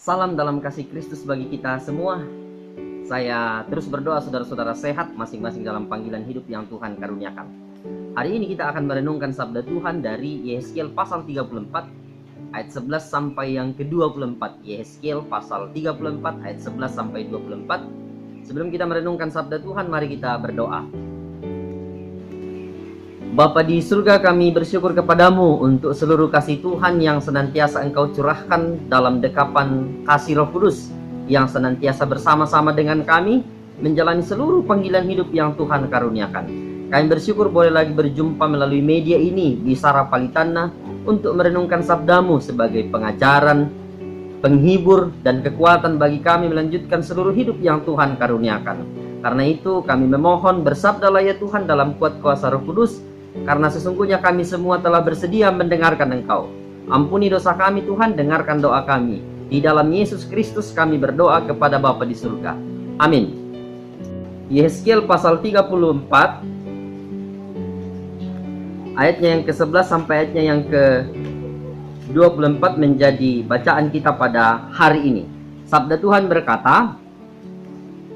Salam dalam kasih Kristus bagi kita semua. Saya terus berdoa saudara-saudara sehat masing-masing dalam panggilan hidup yang Tuhan karuniakan. Hari ini kita akan merenungkan sabda Tuhan dari Yehezkiel pasal 34 ayat 11 sampai yang ke-24. Yehezkiel pasal 34 ayat 11 sampai 24. Sebelum kita merenungkan sabda Tuhan, mari kita berdoa. Bapa di surga, kami bersyukur kepadamu untuk seluruh kasih Tuhan yang senantiasa Engkau curahkan dalam dekapan kasih Roh Kudus yang senantiasa bersama-sama dengan kami menjalani seluruh panggilan hidup yang Tuhan karuniakan. Kami bersyukur boleh lagi berjumpa melalui media ini di Sara Palitana untuk merenungkan sabdamu sebagai pengajaran, penghibur, dan kekuatan bagi kami melanjutkan seluruh hidup yang Tuhan karuniakan. Karena itu kami memohon, bersabdalah ya Tuhan dalam kuat kuasa Roh Kudus, karena sesungguhnya kami semua telah bersedia mendengarkan Engkau. Ampuni dosa kami Tuhan, dengarkan doa kami. Di dalam Yesus Kristus kami berdoa kepada Bapa di surga. Amin. Yehezkiel pasal 34 ayatnya yang ke-11 sampai ayatnya yang ke-24 menjadi bacaan kita pada hari ini. Sabda Tuhan berkata,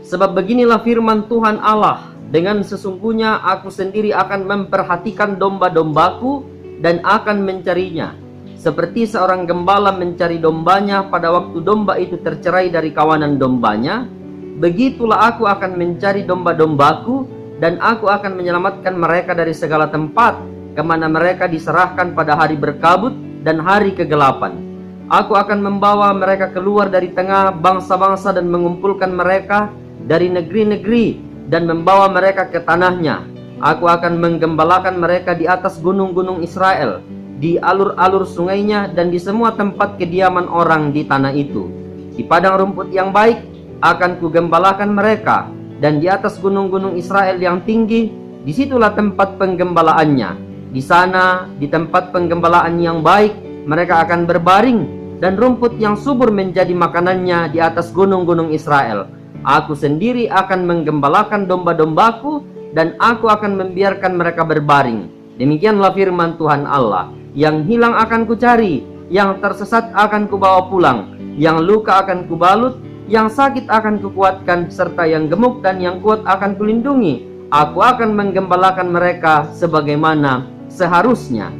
"Sebab beginilah firman Tuhan Allah, dengan sesungguhnya aku sendiri akan memperhatikan domba-dombaku dan akan mencarinya. Seperti seorang gembala mencari dombanya pada waktu domba itu tercerai dari kawanan dombanya, begitulah aku akan mencari domba-dombaku dan aku akan menyelamatkan mereka dari segala tempat kemana mereka diserahkan pada hari berkabut dan hari kegelapan. Aku akan membawa mereka keluar dari tengah bangsa-bangsa dan mengumpulkan mereka dari negeri-negeri dan membawa mereka ke tanahnya. Aku akan menggembalakan mereka di atas gunung-gunung Israel, di alur-alur sungainya, dan di semua tempat kediaman orang di tanah itu. Di padang rumput yang baik akan kugembalakan mereka, dan di atas gunung-gunung Israel yang tinggi, disitulah tempat penggembalaannya. Di sana, di tempat penggembalaan yang baik, mereka akan berbaring, dan rumput yang subur menjadi makanannya di atas gunung-gunung Israel. Aku sendiri akan menggembalakan domba-dombaku dan aku akan membiarkan mereka berbaring. Demikianlah firman Tuhan Allah. Yang hilang akan kucari, yang tersesat akan kubawa pulang, yang luka akan kubalut, yang sakit akan kukuatkan, serta yang gemuk dan yang kuat akan kulindungi. Aku akan menggembalakan mereka sebagaimana seharusnya.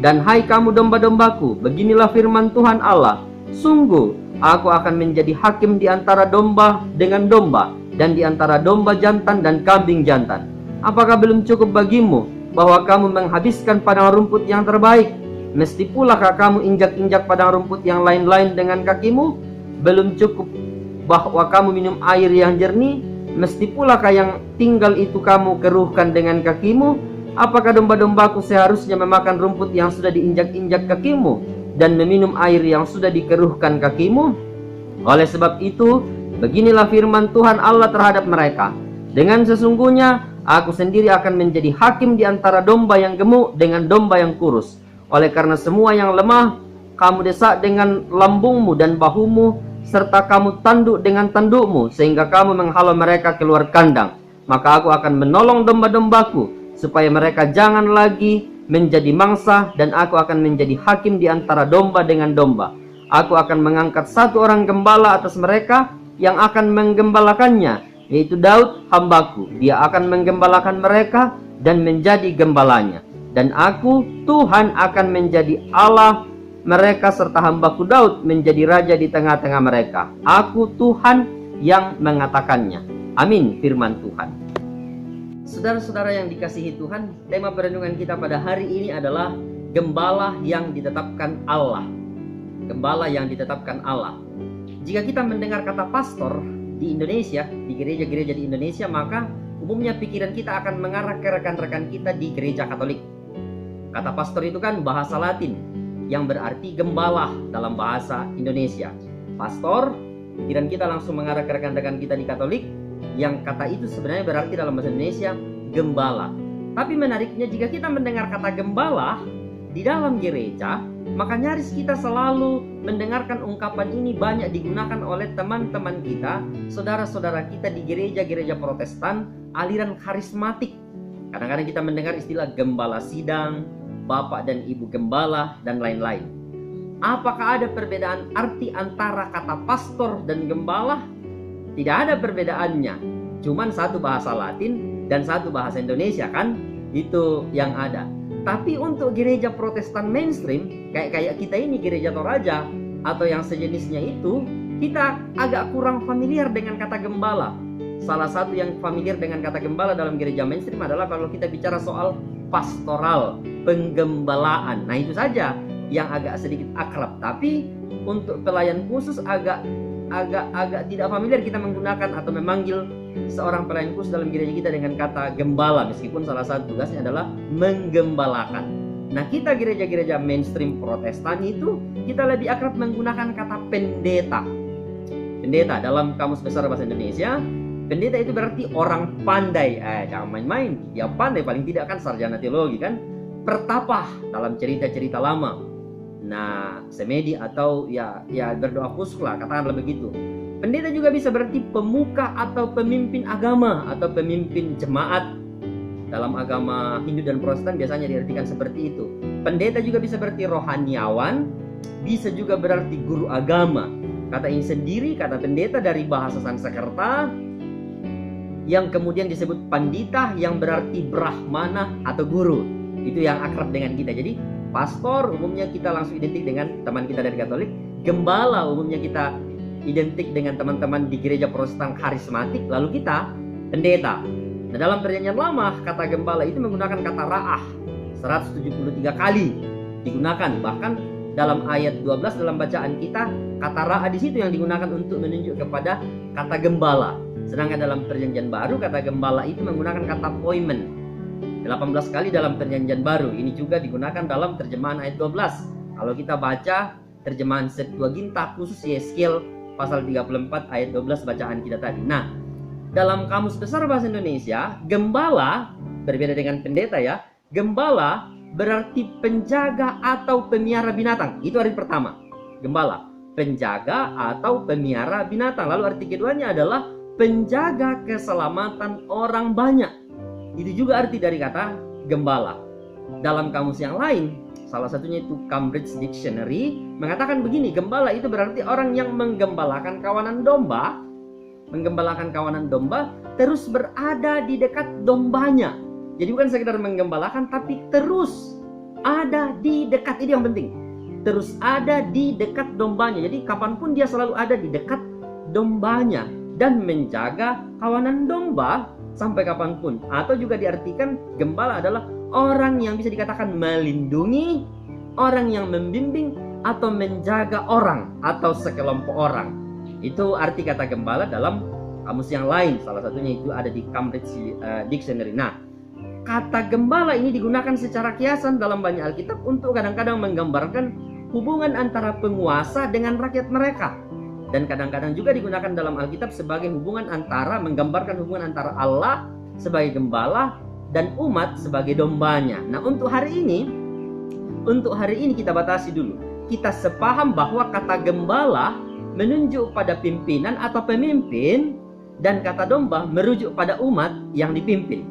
Dan hai kamu domba-dombaku, beginilah firman Tuhan Allah. Sungguh aku akan menjadi hakim di antara domba dengan domba, dan di antara domba jantan dan kambing jantan. Apakah belum cukup bagimu bahwa kamu menghabiskan padang rumput yang terbaik? Mesti pulakah kamu injak-injak padang rumput yang lain-lain dengan kakimu? Belum cukup bahwa kamu minum air yang jernih? Mesti pulakah yang tinggal itu kamu keruhkan dengan kakimu? Apakah domba-dombaku seharusnya memakan rumput yang sudah diinjak-injak kakimu dan meminum air yang sudah dikeruhkan kakimu? Oleh sebab itu, beginilah firman Tuhan Allah terhadap mereka. Dengan sesungguhnya, aku sendiri akan menjadi hakim di antara domba yang gemuk dengan domba yang kurus. Oleh karena semua yang lemah, kamu desak dengan lambungmu dan bahumu, serta kamu tanduk dengan tandukmu, sehingga kamu menghalau mereka keluar kandang. Maka aku akan menolong domba-dombaku, supaya mereka jangan lagi menjadi mangsa, dan aku akan menjadi hakim di antara domba dengan domba. Aku akan mengangkat satu orang gembala atas mereka yang akan menggembalakannya, yaitu Daud hambaku. Dia akan menggembalakan mereka dan menjadi gembalanya. Dan aku, Tuhan, akan menjadi Allah mereka, serta hambaku Daud menjadi raja di tengah-tengah mereka. Aku Tuhan yang mengatakannya. Amin, firman Tuhan. Saudara-saudara yang dikasihi Tuhan, tema perenungan kita pada hari ini adalah gembala yang ditetapkan Allah. Gembala yang ditetapkan Allah. Jika kita mendengar kata pastor di Indonesia, di gereja-gereja di Indonesia, maka umumnya pikiran kita akan mengarah ke rekan-rekan kita di gereja Katolik. Kata pastor itu kan bahasa Latin yang berarti gembala dalam bahasa Indonesia. Pastor, pikiran kita langsung mengarah ke rekan-rekan kita di Katolik, yang kata itu sebenarnya berarti dalam bahasa Indonesia gembala. Tapi menariknya, jika kita mendengar kata gembala di dalam gereja, maka nyaris kita selalu mendengarkan ungkapan ini banyak digunakan oleh teman-teman kita, saudara-saudara kita di gereja-gereja Protestan, aliran karismatik. Kadang-kadang kita mendengar istilah gembala sidang, bapak dan ibu gembala, dan lain-lain. Apakah ada perbedaan arti antara kata pastor dan gembala? Tidak ada perbedaannya. Cuman satu bahasa Latin dan satu bahasa Indonesia kan? Itu yang ada. Tapi untuk gereja Protestan mainstream, kayak kita ini gereja Toraja atau yang sejenisnya itu, kita agak kurang familiar dengan kata gembala. Salah satu yang familiar dengan kata gembala dalam gereja mainstream adalah kalau kita bicara soal pastoral, penggembalaan. Nah, itu saja yang agak sedikit akrab. Tapi untuk pelayan khusus agak tidak familiar kita menggunakan atau memanggil seorang pelayan khusus dalam gereja kita dengan kata gembala, meskipun salah satu tugasnya adalah menggembalakan. Nah, kita gereja-gereja mainstream Protestan itu kita lebih akrab menggunakan kata pendeta. Pendeta dalam Kamus Besar Bahasa Indonesia, pendeta itu berarti orang pandai. Jangan main-main, dia pandai, paling tidak kan sarjana teologi kan. Pertapah dalam cerita-cerita lama. Nah, semedi atau ya berdoa khusus lah, katakanlah begitu. Pendeta juga bisa berarti pemuka atau pemimpin agama atau pemimpin jemaat. Dalam agama Hindu dan Protestan biasanya diartikan seperti itu. Pendeta juga bisa berarti rohaniawan, bisa juga berarti guru agama. Kata ini sendiri, kata pendeta dari bahasa Sanskerta yang kemudian disebut pandita yang berarti brahmana atau guru. Itu yang akrab dengan kita. Jadi pastor umumnya kita langsung identik dengan teman kita dari Katolik. Gembala umumnya kita identik dengan teman-teman di gereja Protestan karismatik. Lalu kita pendeta. Nah, dalam Perjanjian Lama kata gembala itu menggunakan kata ra'ah 173 kali digunakan. Bahkan dalam ayat 12 dalam bacaan kita, kata ra'ah di situ yang digunakan untuk menunjuk kepada kata gembala. Sedangkan dalam Perjanjian Baru kata gembala itu menggunakan kata poimen 18 kali dalam Perjanjian Baru. Ini juga digunakan dalam terjemahan ayat 12. Kalau kita baca terjemahan Septuaginta khusus Yeskiel pasal 34 ayat 12 bacaan kita tadi. Nah, dalam Kamus Besar Bahasa Indonesia, gembala berbeda dengan pendeta ya. Gembala berarti penjaga atau pemiara binatang. Itu arti pertama. Gembala, penjaga atau pemiara binatang. Lalu arti keduanya adalah penjaga keselamatan orang banyak. Itu juga arti dari kata gembala. Dalam kamus yang lain, salah satunya itu Cambridge Dictionary, mengatakan begini, gembala itu berarti orang yang menggembalakan kawanan domba. Menggembalakan kawanan domba terus berada di dekat dombanya. Jadi bukan sekedar menggembalakan, tapi terus ada di dekat. Ini yang penting. Terus ada di dekat dombanya. Jadi kapanpun dia selalu ada di dekat dombanya dan menjaga kawanan domba sampai kapanpun. Atau juga diartikan gembala adalah orang yang bisa dikatakan melindungi, orang yang membimbing atau menjaga orang atau sekelompok orang. Itu arti kata gembala dalam kamus yang lain. Salah satunya itu ada di Cambridge Dictionary. Nah, kata gembala ini digunakan secara kiasan dalam banyak Alkitab untuk kadang-kadang menggambarkan hubungan antara penguasa dengan rakyat mereka. Dan kadang-kadang juga digunakan dalam Alkitab sebagai hubungan antara, menggambarkan hubungan antara Allah sebagai gembala dan umat sebagai dombanya. Nah, untuk hari ini kita batasi dulu. Kita sepaham bahwa kata gembala menunjuk pada pimpinan atau pemimpin, dan kata domba merujuk pada umat yang dipimpin.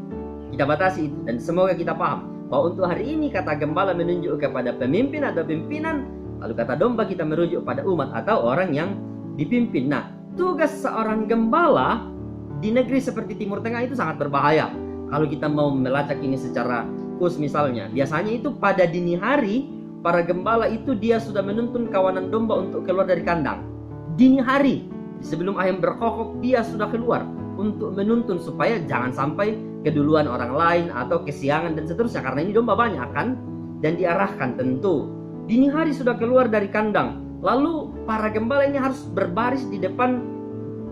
Kita batasi itu, dan semoga kita paham bahwa untuk hari ini kata gembala menunjuk kepada pemimpin atau pimpinan, lalu kata domba kita merujuk pada umat atau orang yang dipimpin. Nah, tugas seorang gembala di negeri seperti Timur Tengah itu sangat berbahaya. Kalau kita mau melacak ini secara khusus misalnya, biasanya itu pada dini hari para gembala itu dia sudah menuntun kawanan domba untuk keluar dari kandang. Dini hari, sebelum ayam berkokok, dia sudah keluar untuk menuntun supaya jangan sampai keduluan orang lain atau kesiangan dan seterusnya. Karena ini domba banyak kan, dan diarahkan tentu. Dini hari sudah keluar dari kandang. Lalu para gembala ini harus berbaris di depan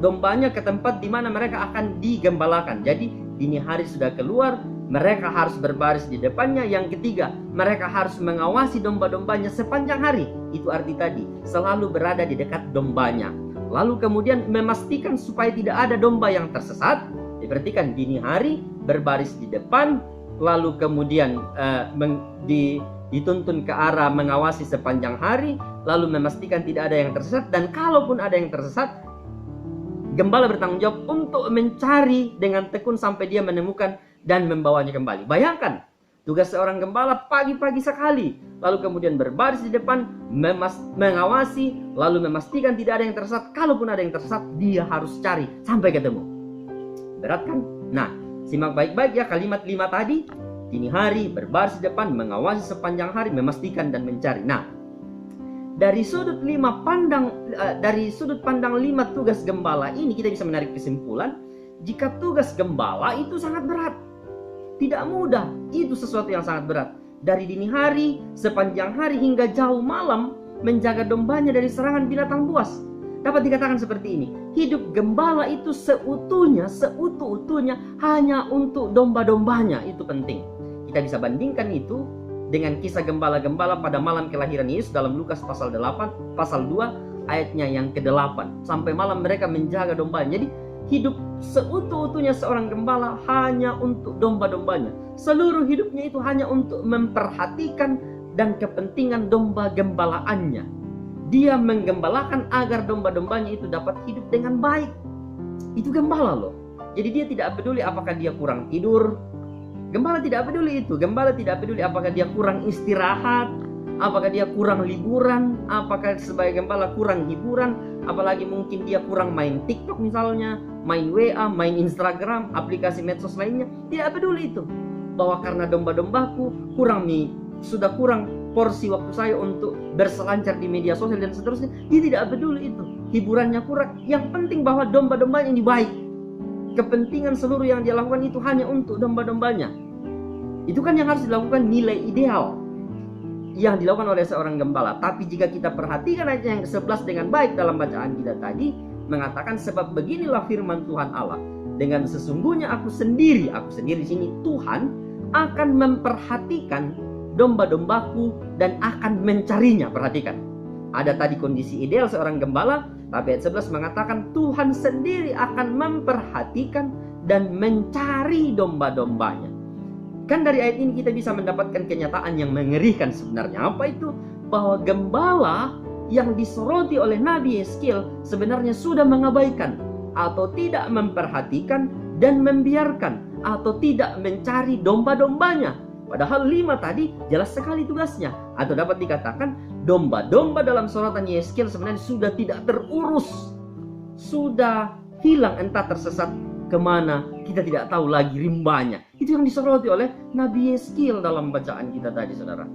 dombanya ke tempat di mana mereka akan digembalakan. Jadi dini hari sudah keluar, mereka harus berbaris di depannya. Yang ketiga, mereka harus mengawasi domba-dombanya sepanjang hari. Itu arti tadi, selalu berada di dekat dombanya. Lalu kemudian memastikan supaya tidak ada domba yang tersesat. Diperhatikan dini hari berbaris di depan, lalu kemudian dituntun ke arah mengawasi sepanjang hari, lalu memastikan tidak ada yang tersesat. Dan kalaupun ada yang tersesat, gembala bertanggung jawab untuk mencari dengan tekun sampai dia menemukan dan membawanya kembali. Bayangkan, Tugas seorang gembala pagi-pagi sekali, lalu kemudian berbaris di depan, mengawasi, lalu memastikan tidak ada yang tersesat. Kalaupun ada yang tersesat, dia harus cari sampai ketemu. Berat kan? Nah, simak baik-baik ya kalimat 5 tadi. Dini hari, berbaris di depan, mengawasi sepanjang hari, memastikan dan mencari. Nah, dari sudut pandang 5 tugas gembala ini, kita bisa menarik kesimpulan jika tugas gembala itu sangat berat. Tidak mudah, itu sesuatu yang sangat berat. Dari dini hari, sepanjang hari hingga jauh malam, menjaga dombanya dari serangan binatang buas. Dapat dikatakan seperti ini, hidup gembala itu seutuh-utuhnya hanya untuk domba-dombanya. Itu penting. Kita bisa bandingkan itu dengan kisah gembala-gembala pada malam kelahiran Yesus dalam Lukas pasal 2 ayatnya yang ke-8. Sampai malam mereka menjaga dombanya. Jadi hidup seutuh-utuhnya seorang gembala hanya untuk domba-dombanya. Seluruh hidupnya itu hanya untuk memperhatikan dan kepentingan domba gembalaannya. Dia menggembalakan agar domba-dombanya itu dapat hidup dengan baik. Itu gembala loh. Jadi dia tidak peduli apakah dia kurang tidur. Gembala tidak peduli itu. Gembala tidak peduli apakah dia kurang istirahat, apakah dia kurang liburan, apakah sebagai gembala kurang hiburan, apalagi mungkin dia kurang main TikTok misalnya, main WA, main Instagram, aplikasi medsos lainnya. Tidak peduli itu. Bahwa karena domba-dombaku sudah kurang porsi waktu saya untuk berselancar di media sosial dan seterusnya. Dia tidak peduli itu. Hiburannya kurang. Yang penting bahwa domba-dombanya ini baik. Kepentingan seluruh yang dia lakukan itu hanya untuk domba-dombanya. Itu kan yang harus dilakukan, nilai ideal yang dilakukan oleh seorang gembala. Tapi jika kita perhatikan ayat yang ke-11 dengan baik dalam bacaan kita tadi, mengatakan sebab beginilah firman Tuhan Allah, dengan sesungguhnya aku sendiri di sini Tuhan akan memperhatikan domba-dombaku dan akan mencarinya. Perhatikan, ada tadi kondisi ideal seorang gembala, tapi ayat 11 mengatakan Tuhan sendiri akan memperhatikan dan mencari domba-dombanya. Kan dari ayat ini kita bisa mendapatkan kenyataan yang mengerikan sebenarnya. Apa itu? Bahwa gembala yang disoroti oleh Nabi Yeskiel sebenarnya sudah mengabaikan atau tidak memperhatikan dan membiarkan atau tidak mencari domba-dombanya. Padahal 5 tadi jelas sekali tugasnya. Atau dapat dikatakan domba-domba dalam sorotan Yeskiel sebenarnya sudah tidak terurus, sudah hilang, entah tersesat kemana, kita tidak tahu lagi rimbanya. Itu yang disoroti oleh Nabi Yeskiel dalam bacaan kita tadi, saudara.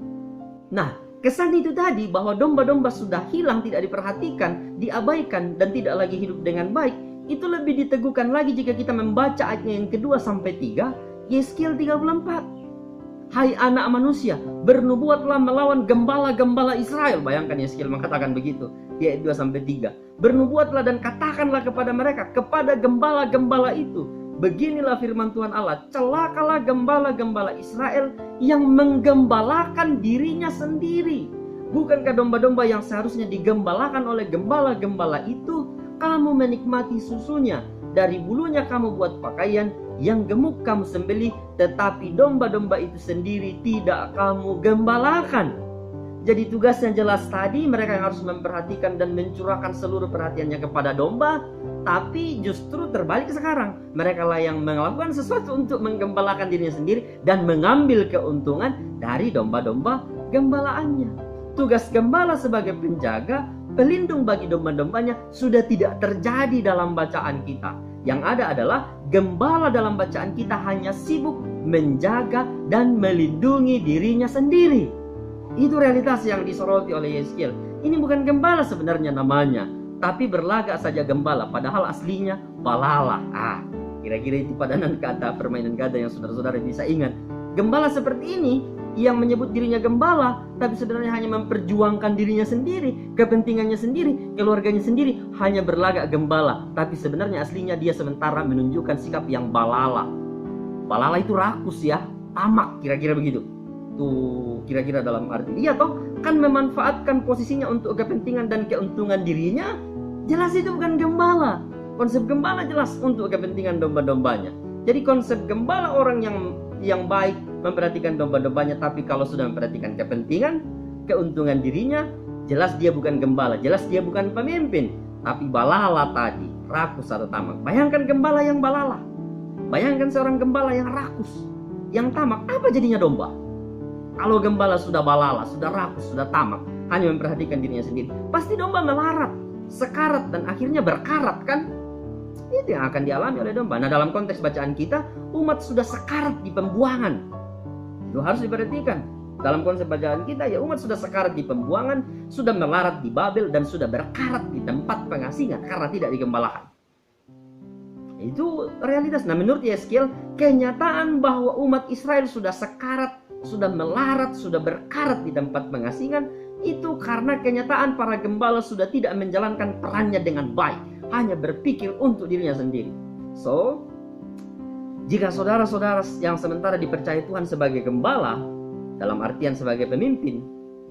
Nah, kesan itu tadi bahwa domba-domba sudah hilang, tidak diperhatikan, diabaikan, dan tidak lagi hidup dengan baik, itu lebih diteguhkan lagi jika kita membaca ayatnya yang kedua sampai 3, Yeskiel 34. Hai anak manusia, bernubuatlah melawan gembala-gembala Israel. Bayangkan Yeskiel mengatakan begitu di ayat 2 sampai 3. Bernubuatlah dan katakanlah kepada mereka, kepada gembala-gembala itu, beginilah firman Tuhan Allah, celakalah gembala-gembala Israel yang menggembalakan dirinya sendiri. Bukankah domba-domba yang seharusnya digembalakan oleh gembala-gembala itu, kamu menikmati susunya, dari bulunya kamu buat pakaian, yang gemuk kamu sembelih, tetapi domba-domba itu sendiri tidak kamu gembalakan. Jadi tugasnya jelas tadi, mereka yang harus memperhatikan dan mencurahkan seluruh perhatiannya kepada domba. Tapi justru terbalik sekarang, mereka lah yang melakukan sesuatu untuk menggembalakan dirinya sendiri dan mengambil keuntungan dari domba-domba gembalaannya. Tugas gembala sebagai penjaga, pelindung bagi domba-dombanya sudah tidak terjadi dalam bacaan kita. Yang ada adalah gembala dalam bacaan kita hanya sibuk menjaga dan melindungi dirinya sendiri. Itu realitas yang disoroti oleh Yeskiel. Ini bukan gembala sebenarnya namanya, tapi berlagak saja gembala, padahal aslinya balala. Kira-kira itu padanan kata, permainan kata yang saudara-saudara bisa ingat. Gembala seperti ini yang menyebut dirinya gembala, tapi sebenarnya hanya memperjuangkan dirinya sendiri, kepentingannya sendiri, keluarganya sendiri, hanya berlagak gembala, tapi sebenarnya aslinya dia sementara menunjukkan sikap yang balala. Balala itu rakus ya, tamak, kira-kira begitu. Tuh, kira-kira dalam arti dia toh kan memanfaatkan posisinya untuk kepentingan dan keuntungan dirinya. Jelas itu bukan gembala. Konsep gembala jelas untuk kepentingan domba-dombanya. Jadi konsep gembala orang yang baik memperhatikan domba-dombanya, tapi kalau sudah memperhatikan kepentingan, keuntungan dirinya, jelas dia bukan gembala, jelas dia bukan pemimpin, tapi balala tadi, rakus atau tamak. Bayangkan gembala yang balala, bayangkan seorang gembala yang rakus, yang tamak, apa jadinya domba? Kalau gembala sudah balala, sudah rakus, sudah tamak, hanya memperhatikan dirinya sendiri, pasti domba melarat, sekarat, dan akhirnya berkarat kan? Itu yang akan dialami oleh domba. Nah, dalam konteks bacaan kita, umat sudah sekarat di pembuangan. Itu harus diperhatikan. Dalam konsep bacaan kita, ya umat sudah sekarat di pembuangan, sudah melarat di Babel, dan sudah berkarat di tempat pengasingan karena tidak digembalakan. Itu realitas. Nah, menurut Yeskiel, kenyataan bahwa umat Israel sudah sekarat, sudah melarat, sudah berkarat di tempat pengasingan, itu karena kenyataan para gembala sudah tidak menjalankan perannya dengan baik, hanya berpikir untuk dirinya sendiri. So, jika saudara-saudara yang sementara dipercaya Tuhan sebagai gembala, dalam artian sebagai pemimpin,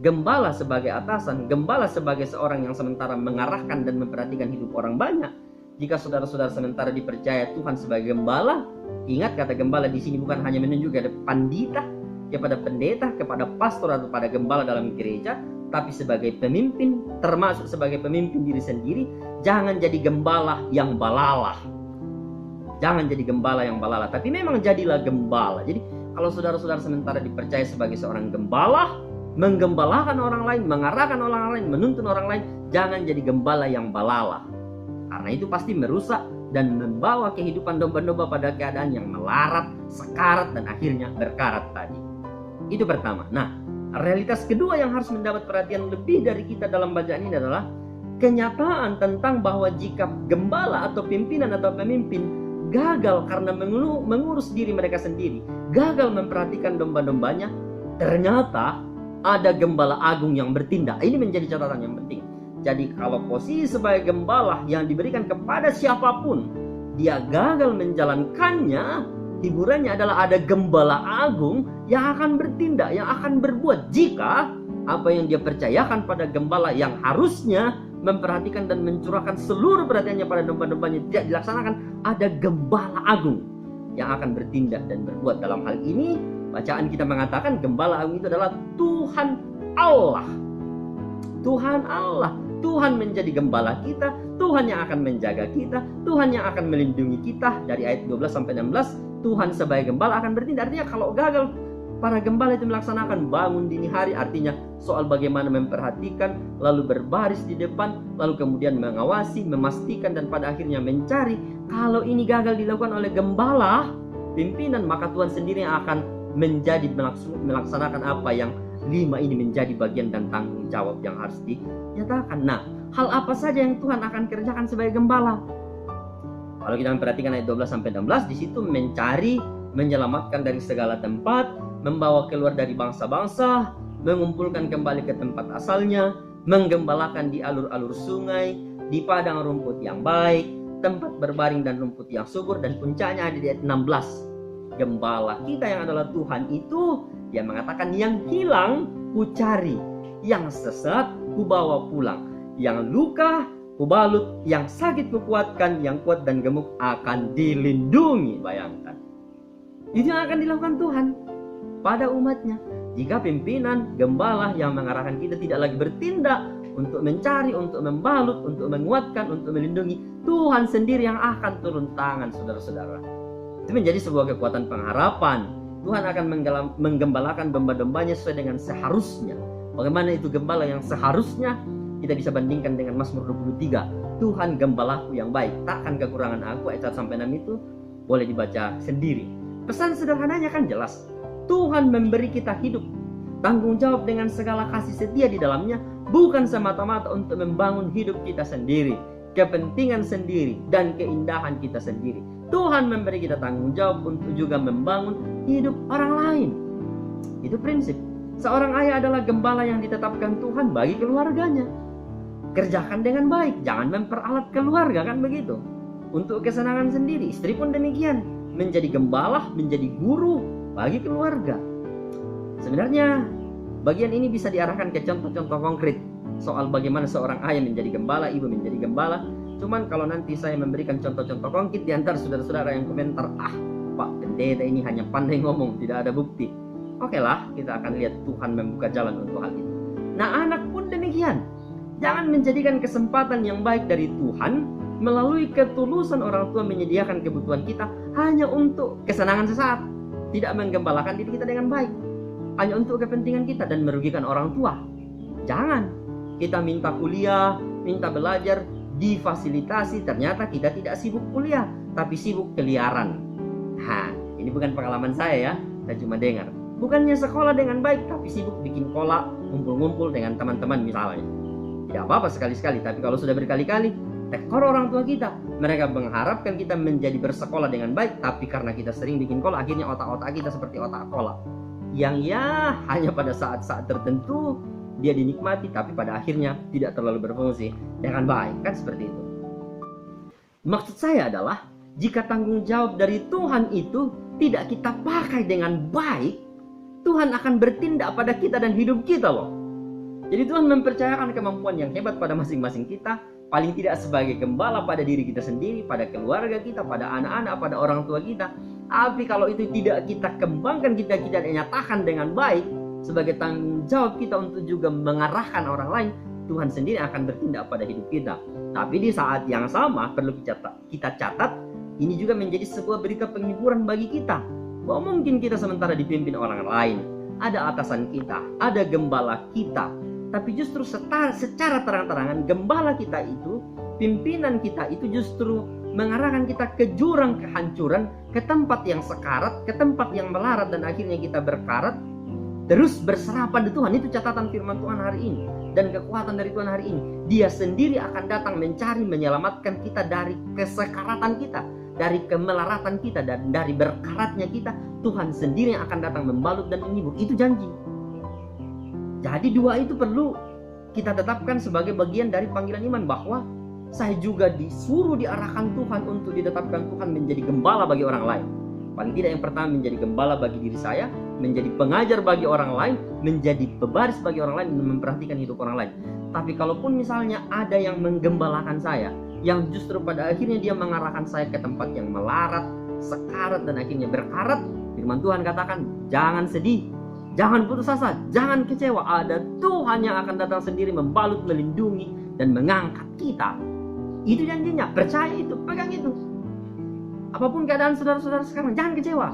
gembala sebagai atasan, gembala sebagai seorang yang sementara mengarahkan dan memperhatikan hidup orang banyak, jika saudara-saudara sementara dipercaya Tuhan sebagai gembala, ingat kata gembala di sini bukan hanya menunjuk kepada pandita, kepada pendeta, kepada pastor atau pada gembala dalam gereja, tapi sebagai pemimpin, termasuk sebagai pemimpin diri sendiri. Jangan jadi gembala yang balala. Jangan jadi gembala yang balala, tapi memang jadilah gembala. Jadi kalau saudara-saudara sementara dipercaya sebagai seorang gembala, menggembalakan orang lain, mengarahkan orang lain, menuntun orang lain, jangan jadi gembala yang balala. Karena itu pasti merusak dan membawa kehidupan domba-domba pada keadaan yang melarat, sekarat, dan akhirnya berkarat tadi. Itu pertama. Nah, realitas kedua yang harus mendapat perhatian lebih dari kita dalam bacaan ini adalah kenyataan tentang bahwa jika gembala atau pimpinan atau pemimpin gagal karena mengurus diri mereka sendiri, gagal memperhatikan domba-dombanya, ternyata ada gembala agung yang bertindak. Ini menjadi catatan yang penting. Jadi kalau posisi sebagai gembala yang diberikan kepada siapapun, dia gagal menjalankannya, hiburannya adalah ada gembala agung yang akan bertindak, yang akan berbuat jika apa yang dia percayakan pada gembala yang harusnya memperhatikan dan mencurahkan seluruh perhatiannya pada domba-dombanya tidak dilaksanakan, ada gembala agung yang akan bertindak dan berbuat. Dalam hal ini bacaan kita mengatakan gembala agung itu adalah Tuhan Allah. Tuhan Allah, Tuhan menjadi gembala kita, Tuhan yang akan menjaga kita, Tuhan yang akan melindungi kita. Dari ayat 12 sampai 16, Tuhan sebagai gembala akan bertindak. Artinya kalau gagal para gembala itu melaksanakan bangun dini hari, artinya soal bagaimana memperhatikan, lalu berbaris di depan, lalu kemudian mengawasi, memastikan, dan pada akhirnya mencari. Kalau ini gagal dilakukan oleh gembala, pimpinan, maka Tuhan sendiri yang akan menjadi melaksanakan apa yang 5 ini menjadi bagian dan tanggung jawab yang harus dinyatakan. Nah, hal apa saja yang Tuhan akan kerjakan sebagai gembala? Kalau kita memperhatikan ayat 12 sampai 16, di situ mencari, menyelamatkan dari segala tempat, membawa keluar dari bangsa-bangsa, mengumpulkan kembali ke tempat asalnya, menggembalakan di alur-alur sungai, di padang rumput yang baik, tempat berbaring dan rumput yang subur, dan puncaknya ada di ayat 16. Gembala kita yang adalah Tuhan itu, dia mengatakan yang hilang ku cari, yang sesat ku bawa pulang, yang luka ku balut, yang sakit ku kuatkan, yang kuat dan gemuk akan dilindungi. Bayangkan, itu yang akan dilakukan Tuhan pada umatnya. Jika pimpinan, gembala yang mengarahkan kita tidak lagi bertindak untuk mencari, untuk membalut, untuk menguatkan, untuk melindungi, Tuhan sendiri yang akan turun tangan, saudara-saudara. Itu menjadi sebuah kekuatan pengharapan. Tuhan akan menggembalakan domba-dombanya sesuai dengan seharusnya. Bagaimana itu gembala yang seharusnya? Kita bisa bandingkan dengan Mazmur 23. Tuhan gembalaku yang baik, takkan kekurangan aku. Ayat 1 sampai 6 itu boleh dibaca sendiri. Pesan sederhananya kan jelas. Tuhan memberi kita hidup, tanggung jawab dengan segala kasih setia di dalamnya, bukan semata-mata untuk membangun hidup kita sendiri, kepentingan sendiri, dan keindahan kita sendiri. Tuhan memberi kita tanggung jawab untuk juga membangun hidup orang lain. Itu prinsip. Seorang ayah adalah gembala yang ditetapkan Tuhan bagi keluarganya. Kerjakan dengan baik, jangan memperalat keluarga, kan begitu. Untuk kesenangan sendiri. Istri pun demikian, menjadi gembala, menjadi guru bagi keluarga. Sebenarnya bagian ini bisa diarahkan ke contoh-contoh konkret soal bagaimana seorang ayah menjadi gembala, ibu menjadi gembala. Cuman kalau nanti saya memberikan contoh-contoh konkret, di antara saudara-saudara yang komentar, Pak pendeta ini hanya pandai ngomong, tidak ada bukti. Oke lah, kita akan lihat Tuhan membuka jalan untuk hal itu. Nah, anak pun demikian. Jangan menjadikan kesempatan yang baik dari Tuhan melalui ketulusan orang tua menyediakan kebutuhan kita hanya untuk kesenangan sesaat. tidak menggembalakan diri kita dengan baik, hanya untuk kepentingan kita dan merugikan orang tua. Jangan. Kita minta kuliah, minta belajar, difasilitasi, ternyata kita tidak sibuk kuliah, tapi sibuk keliaran. Ini bukan pengalaman saya ya, saya cuma dengar. Bukannya sekolah dengan baik, tapi sibuk bikin kolak, ngumpul-ngumpul dengan teman-teman misalnya. Tidak apa-apa sekali-sekali, tapi kalau sudah berkali-kali, tekor orang tua kita. Mereka mengharapkan kita menjadi bersekolah dengan baik, tapi karena kita sering bikin kolak, akhirnya otak-otak kita seperti otak kolak. Yang ya hanya pada saat-saat tertentu dia dinikmati, tapi pada akhirnya tidak terlalu berfungsi dengan baik, kan seperti itu. Maksud saya adalah, jika tanggung jawab dari Tuhan itu tidak kita pakai dengan baik, Tuhan akan bertindak pada kita dan hidup kita loh. Jadi Tuhan mempercayakan kemampuan yang hebat pada masing-masing kita, paling tidak sebagai gembala pada diri kita sendiri, pada keluarga kita, pada anak-anak, pada orang tua kita. Tapi kalau itu tidak kita kembangkan, kita nyatakan dengan baik, sebagai tanggung jawab kita untuk juga mengarahkan orang lain, Tuhan sendiri akan bertindak pada hidup kita. Tapi di saat yang sama perlu kita catat, ini juga menjadi sebuah berita penghiburan bagi kita, bahwa mungkin kita sementara dipimpin orang lain, ada atasan kita, ada gembala kita, tapi justru secara terang-terangan gembala kita itu, pimpinan kita itu justru mengarahkan kita ke jurang kehancuran, ke tempat yang sekarat, ke tempat yang melarat, dan akhirnya kita berkarat. Terus berserah pada Tuhan. Itu catatan firman Tuhan hari ini. Dan kekuatan dari Tuhan hari ini. Dia sendiri akan datang mencari, menyelamatkan kita dari kesekaratan kita, dari kemelaratan kita, dan dari berkaratnya kita. Tuhan sendiri yang akan datang membalut dan menghibur. Itu janji. Jadi dua itu perlu kita tetapkan sebagai bagian dari panggilan iman, bahwa saya juga disuruh, diarahkan Tuhan untuk ditetapkan Tuhan menjadi gembala bagi orang lain. Paling tidak yang pertama menjadi gembala bagi diri saya, menjadi pengajar bagi orang lain, menjadi pebaris bagi orang lain, dan memperhatikan hidup orang lain. Tapi kalaupun misalnya ada yang menggembalakan saya, yang justru pada akhirnya dia mengarahkan saya ke tempat yang melarat, sekarat, dan akhirnya berkarat, firman Tuhan katakan, jangan sedih, jangan putus asa, jangan kecewa. Ada Tuhan yang akan datang sendiri membalut, melindungi, dan mengangkat kita. Itu janjinya, percaya itu, pegang itu. Apapun keadaan saudara-saudara sekarang, jangan kecewa.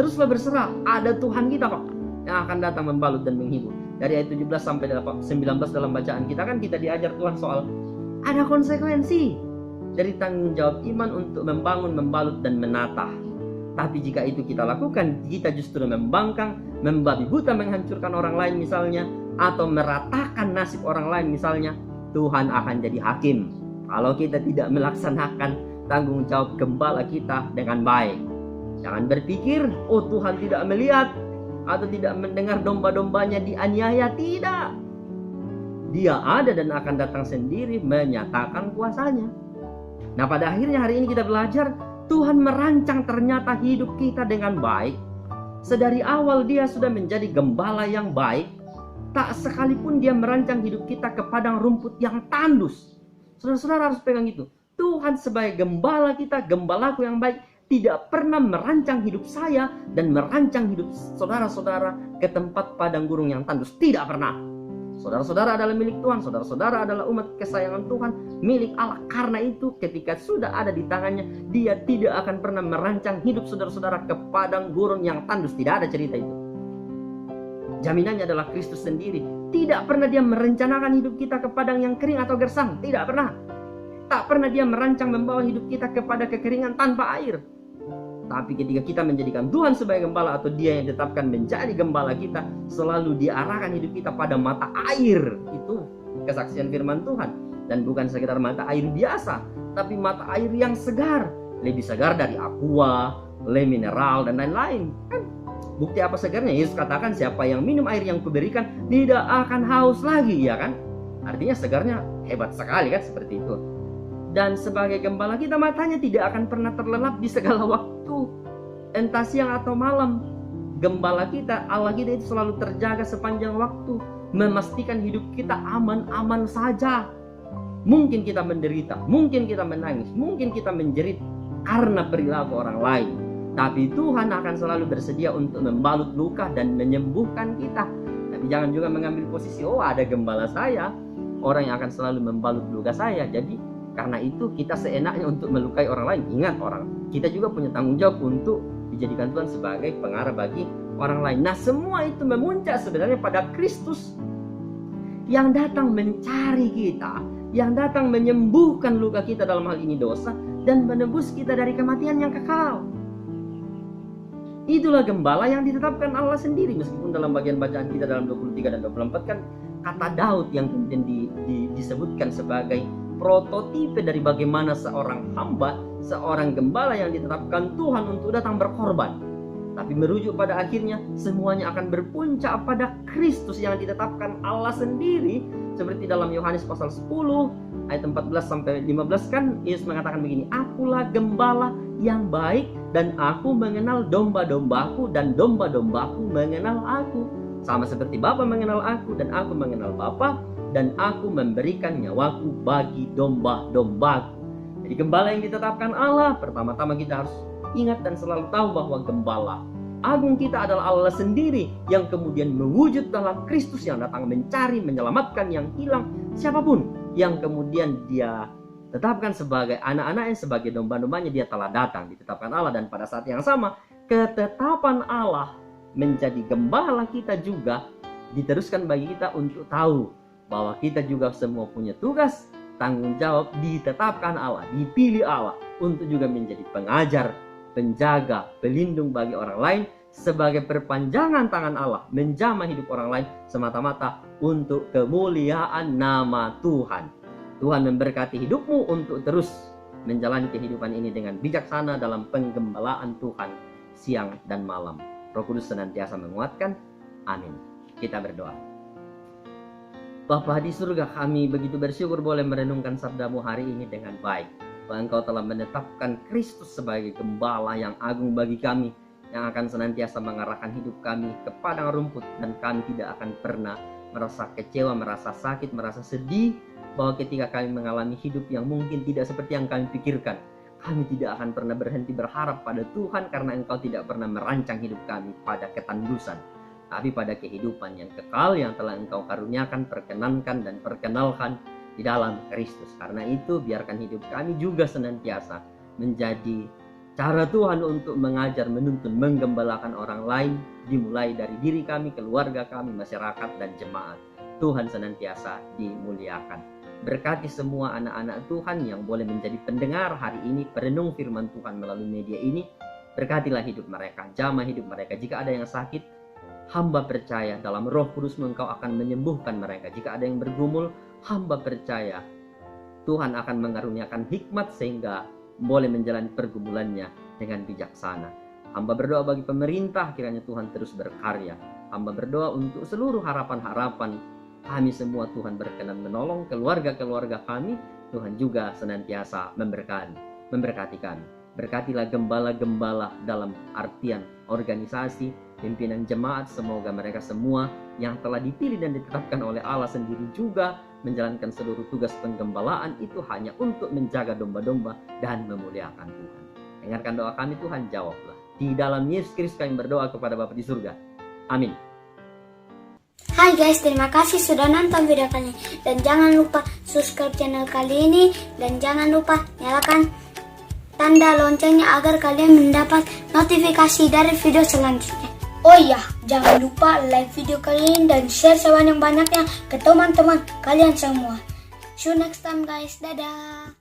Teruslah berserah, ada Tuhan kita kok yang akan datang membalut dan menghibur. Dari ayat 17 sampai 19 dalam bacaan kita kan kita diajar Tuhan soal ada konsekuensi dari tanggung jawab iman untuk membangun, membalut, dan menata. Tapi jika itu kita lakukan, kita justru membangkang, membabi buta, menghancurkan orang lain misalnya, atau meratakan nasib orang lain misalnya, Tuhan akan jadi hakim kalau kita tidak melaksanakan tanggung jawab gembala kita dengan baik. Jangan berpikir, oh Tuhan tidak melihat atau tidak mendengar domba-dombanya dianiaya. Tidak. Dia ada dan akan datang sendiri menyatakan kuasanya. Nah, pada akhirnya hari ini kita belajar, Tuhan merancang ternyata hidup kita dengan baik. Sedari awal dia sudah menjadi gembala yang baik. Tak sekalipun dia merancang hidup kita ke padang rumput yang tandus. Saudara-saudara harus pegang itu. Tuhan sebagai gembala kita, gembalaku yang baik, tidak pernah merancang hidup saya dan merancang hidup saudara-saudara ke tempat padang gurun yang tandus. Tidak pernah. Saudara-saudara adalah milik Tuhan, saudara-saudara adalah umat kesayangan Tuhan, milik Allah. Karena itu ketika sudah ada di tangannya, dia tidak akan pernah merancang hidup saudara-saudara ke padang gurun yang tandus. Tidak ada cerita itu. Jaminannya adalah Kristus sendiri. Tidak pernah dia merencanakan hidup kita ke padang yang kering atau gersang. Tidak pernah. Tak pernah dia merancang membawa hidup kita kepada kekeringan tanpa air. Tapi ketika kita menjadikan Tuhan sebagai gembala, atau dia yang ditetapkan menjadi gembala kita, selalu diarahkan hidup kita pada mata air. Itu kesaksian firman Tuhan. Dan bukan sekedar mata air biasa, tapi mata air yang segar. Lebih segar dari aqua, le mineral, dan lain-lain. Kan bukti apa segarnya? Yesus katakan, siapa yang minum air yang kuberikan tidak akan haus lagi, ya kan? Artinya segarnya hebat sekali kan, seperti itu. Dan sebagai gembala kita, matanya tidak akan pernah terlelap di segala waktu, entah siang atau malam. Gembala kita, Allah kita itu selalu terjaga sepanjang waktu, memastikan hidup kita aman-aman saja. Mungkin kita menderita, mungkin kita menangis, mungkin kita menjerit karena perilaku orang lain, tapi Tuhan akan selalu bersedia untuk membalut luka dan menyembuhkan kita. Tapi jangan juga mengambil posisi, oh ada gembala saya, orang yang akan selalu membalut luka saya, jadi karena itu kita seenaknya untuk melukai orang lain. Ingat, kita juga punya tanggung jawab untuk dijadikan Tuhan sebagai pengarah bagi orang lain. Nah, semua itu memuncak sebenarnya pada Kristus yang datang mencari kita, yang datang menyembuhkan luka kita, dalam hal ini dosa, dan menebus kita dari kematian yang kekal. Itulah gembala yang ditetapkan Allah sendiri. Meskipun dalam bagian bacaan kita dalam 23 dan 24 kan kata Daud yang kemudian disebutkan sebagai prototipe dari bagaimana seorang hamba, seorang gembala yang ditetapkan Tuhan untuk datang berkorban. Tapi merujuk pada akhirnya semuanya akan berpuncak pada Kristus yang ditetapkan Allah sendiri. Seperti dalam Yohanes pasal 10 ayat 14 sampai 15 kan Yesus mengatakan begini, "Akulah gembala yang baik dan aku mengenal domba-dombaku dan domba-dombaku mengenal aku. Sama seperti Bapa mengenal aku dan aku mengenal Bapa, dan aku memberikan nyawaku bagi domba-dombaku." Jadi gembala yang ditetapkan Allah, pertama-tama kita harus ingat dan selalu tahu bahwa gembala agung kita adalah Allah sendiri yang kemudian mewujud dalam Kristus yang datang mencari, menyelamatkan yang hilang, siapapun yang kemudian dia tetapkan sebagai anak-anaknya, sebagai domba-dombanya, dia telah datang, ditetapkan Allah. Dan pada saat yang sama, ketetapan Allah menjadi gembala kita juga diteruskan bagi kita untuk tahu bahwa kita juga semua punya tugas, tanggung jawab, ditetapkan Allah, dipilih Allah untuk juga menjadi pengajar, penjaga, pelindung bagi orang lain, sebagai perpanjangan tangan Allah menjamah hidup orang lain semata-mata untuk kemuliaan nama Tuhan. Tuhan memberkati hidupmu untuk terus menjalani kehidupan ini dengan bijaksana dalam penggembalaan Tuhan siang dan malam. Roh Kudus senantiasa menguatkan. Amin. Kita berdoa. Bapa di surga, kami begitu bersyukur boleh merenungkan sabdamu hari ini dengan baik. Bahwa Engkau telah menetapkan Kristus sebagai gembala yang agung bagi kami, yang akan senantiasa mengarahkan hidup kami ke padang rumput, dan kami tidak akan pernah merasa kecewa, merasa sakit, merasa sedih, bahwa ketika kami mengalami hidup yang mungkin tidak seperti yang kami pikirkan, kami tidak akan pernah berhenti berharap pada Tuhan, karena Engkau tidak pernah merancang hidup kami pada ketandusan, tapi pada kehidupan yang kekal yang telah Engkau karuniakan, perkenankan, dan perkenalkan di dalam Kristus. Karena itu biarkan hidup kami juga senantiasa menjadi cara Tuhan untuk mengajar, menuntun, menggembalakan orang lain, dimulai dari diri kami, keluarga kami, masyarakat, dan jemaat. Tuhan senantiasa dimuliakan. Berkati semua anak-anak Tuhan yang boleh menjadi pendengar hari ini, perenung firman Tuhan melalui media ini. Berkatilah hidup mereka, jamah hidup mereka. Jika ada yang sakit, hamba percaya dalam Roh Kudus Engkau akan menyembuhkan mereka. Jika ada yang bergumul, hamba percaya Tuhan akan mengaruniakan hikmat sehingga boleh menjalani pergumulannya dengan bijaksana. Hamba berdoa bagi pemerintah, kiranya Tuhan terus berkarya. Hamba berdoa untuk seluruh harapan-harapan kami semua, Tuhan berkenan menolong keluarga-keluarga kami. Tuhan juga senantiasa memberkati kami. Berkatilah gembala-gembala dalam artian organisasi, pimpinan jemaat, semoga mereka semua yang telah dipilih dan ditetapkan oleh Allah sendiri juga menjalankan seluruh tugas penggembalaan itu hanya untuk menjaga domba-domba dan memuliakan Tuhan. Dengarkan doa kami Tuhan, jawablah. Di dalam Yesus Kristus kami berdoa kepada Bapa di surga. Amin. Hai guys, terima kasih sudah nonton video kali ini. Dan jangan lupa subscribe channel kali ini. Dan jangan lupa nyalakan tanda loncengnya agar kalian mendapat notifikasi dari video selanjutnya. Oh iya, jangan lupa like video kali ini dan share sebanyak-banyaknya ke teman-teman kalian semua. See you next time guys, dadah.